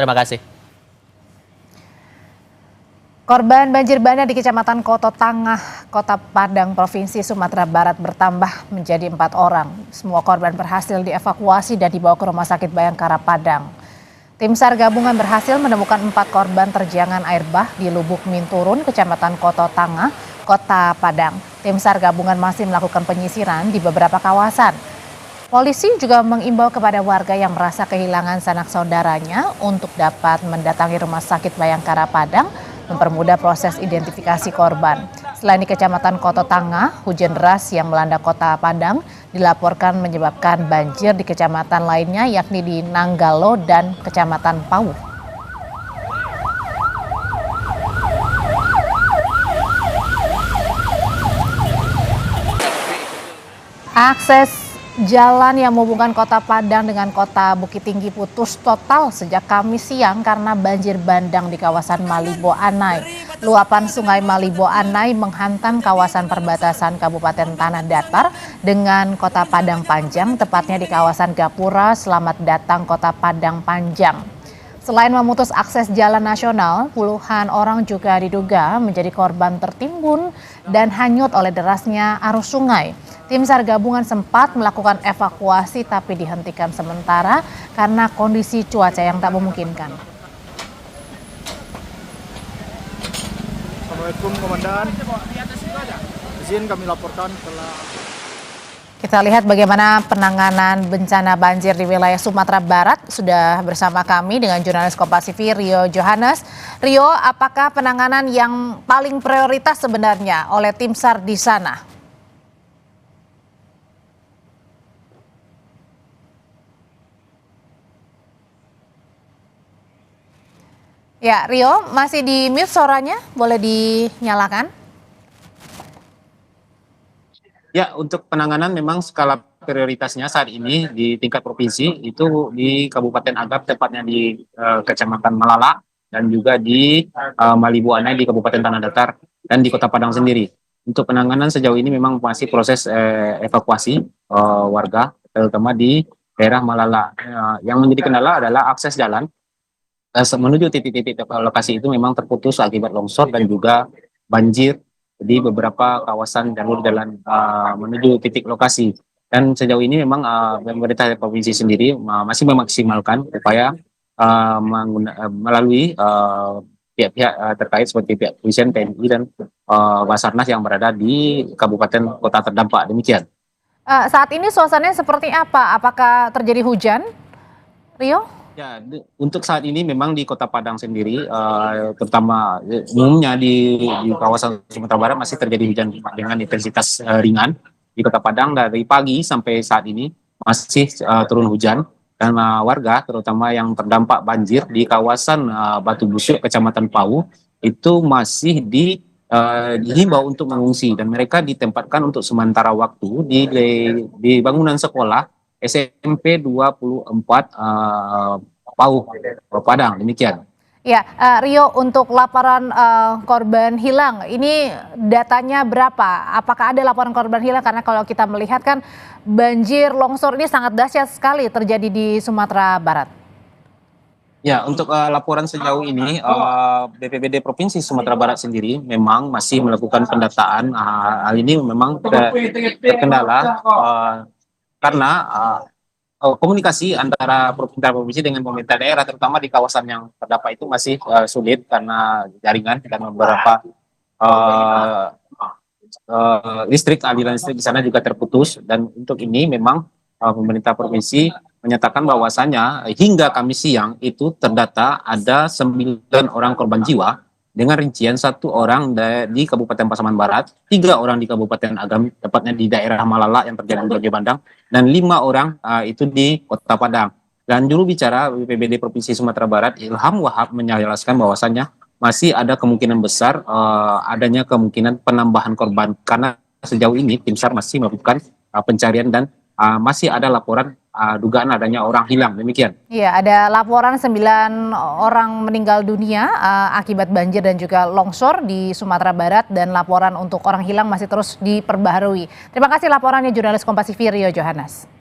Terima kasih. Korban banjir bandang di Kecamatan Koto Tangah, Kota Padang, Provinsi Sumatera Barat bertambah menjadi 4 orang. Semua korban berhasil dievakuasi dan dibawa ke Rumah Sakit Bayangkara Padang. Tim SAR gabungan berhasil menemukan 4 korban terjangan air bah di Lubuk Minturun, Kecamatan Koto Tangah, Kota Padang. Tim SAR gabungan masih melakukan penyisiran di beberapa kawasan. Polisi juga mengimbau kepada warga yang merasa kehilangan sanak saudaranya untuk dapat mendatangi Rumah Sakit Bayangkara Padang, mempermudah proses identifikasi korban. Selain di Kecamatan Koto Tangah, hujan deras yang melanda Kota Padang dilaporkan menyebabkan banjir di kecamatan lainnya yakni di Nanggalo dan Kecamatan Pauh. Akses jalan yang menghubungkan Kota Padang dengan Kota Bukit Tinggi putus total sejak Kamis siang karena banjir bandang di kawasan Malibo Anai. Luapan Sungai Malibo Anai menghantam kawasan perbatasan Kabupaten Tanah Datar dengan Kota Padang Panjang, tepatnya di kawasan Gapura. Selamat datang Kota Padang Panjang. Selain memutus akses jalan nasional, puluhan orang juga diduga menjadi korban tertimbun dan hanyut oleh derasnya arus sungai. Tim SAR gabungan sempat melakukan evakuasi tapi dihentikan sementara karena kondisi cuaca yang tak memungkinkan. Assalamualaikum Komandan. Izin kami laporkan telah. Kita lihat bagaimana penanganan bencana banjir di wilayah Sumatera Barat. Sudah bersama kami dengan jurnalis Kompas TV Rio Johannes. Rio, apakah penanganan yang paling prioritas sebenarnya oleh tim SAR di sana? Ya, Rio, masih di mute suaranya, boleh dinyalakan? Ya, untuk penanganan memang skala prioritasnya saat ini di tingkat provinsi itu di Kabupaten Agam, tepatnya di Kecamatan Malala, dan juga di Malibu Anai di Kabupaten Tanah Datar, dan di Kota Padang sendiri. Untuk penanganan sejauh ini memang masih proses evakuasi warga, terutama di daerah Malala. Yang menjadi kendala adalah akses jalan menuju titik-titik lokasi itu memang terputus akibat longsor dan juga banjir di beberapa kawasan jalur jalan menuju titik lokasi. Dan sejauh ini memang pemerintah provinsi sendiri masih memaksimalkan upaya melalui pihak-pihak terkait seperti pihak kepolisian, TNI, dan Basarnas yang berada di kabupaten kota terdampak. Demikian. Saat ini suasananya seperti apa? Apakah terjadi hujan, Rio? Ya, untuk saat ini memang di Kota Padang sendiri, terutama umumnya di kawasan Sumatera Barat masih terjadi hujan dengan intensitas ringan. Di Kota Padang dari pagi sampai saat ini masih turun hujan, dan warga terutama yang terdampak banjir di kawasan Batu Busuk, Kecamatan Pauh, itu masih dihimbau untuk mengungsi, dan mereka ditempatkan untuk sementara waktu di bangunan sekolah SMP 24 Pauh, Padang. Demikian. Ya, Rio, untuk laporan korban hilang, ini datanya berapa? Apakah ada laporan korban hilang? Karena kalau kita melihat kan banjir longsor ini sangat dahsyat sekali terjadi di Sumatera Barat. Ya, untuk laporan sejauh ini, BPBD Provinsi Sumatera Barat sendiri memang masih melakukan pendataan. Hal ini memang terkendala karena komunikasi antara pemerintah provinsi dengan pemerintah daerah, terutama di kawasan yang terdampak itu masih sulit karena jaringan dan beberapa aliran listrik di sana juga terputus. Dan untuk ini memang pemerintah provinsi menyatakan bahwasannya hingga Kamis siang itu terdata ada 9 orang korban jiwa, dengan rincian 1 orang di Kabupaten Pasaman Barat, 3 orang di Kabupaten Agam, tepatnya di daerah Malala yang terjadi banjir bandang, dan 5 orang itu di Kota Padang. Dan juru bicara BPBD Provinsi Sumatera Barat, Ilham Wahab, menjelaskan bahwasannya masih ada kemungkinan besar adanya kemungkinan penambahan korban, karena sejauh ini tim SAR masih melakukan pencarian dan masih ada laporan dugaan adanya orang hilang. Demikian. Iya, ada laporan 9 orang meninggal dunia akibat banjir dan juga longsor di Sumatera Barat, dan laporan untuk orang hilang masih terus diperbaharui. Terima kasih laporannya jurnalis Kompas TV Rio Johannes.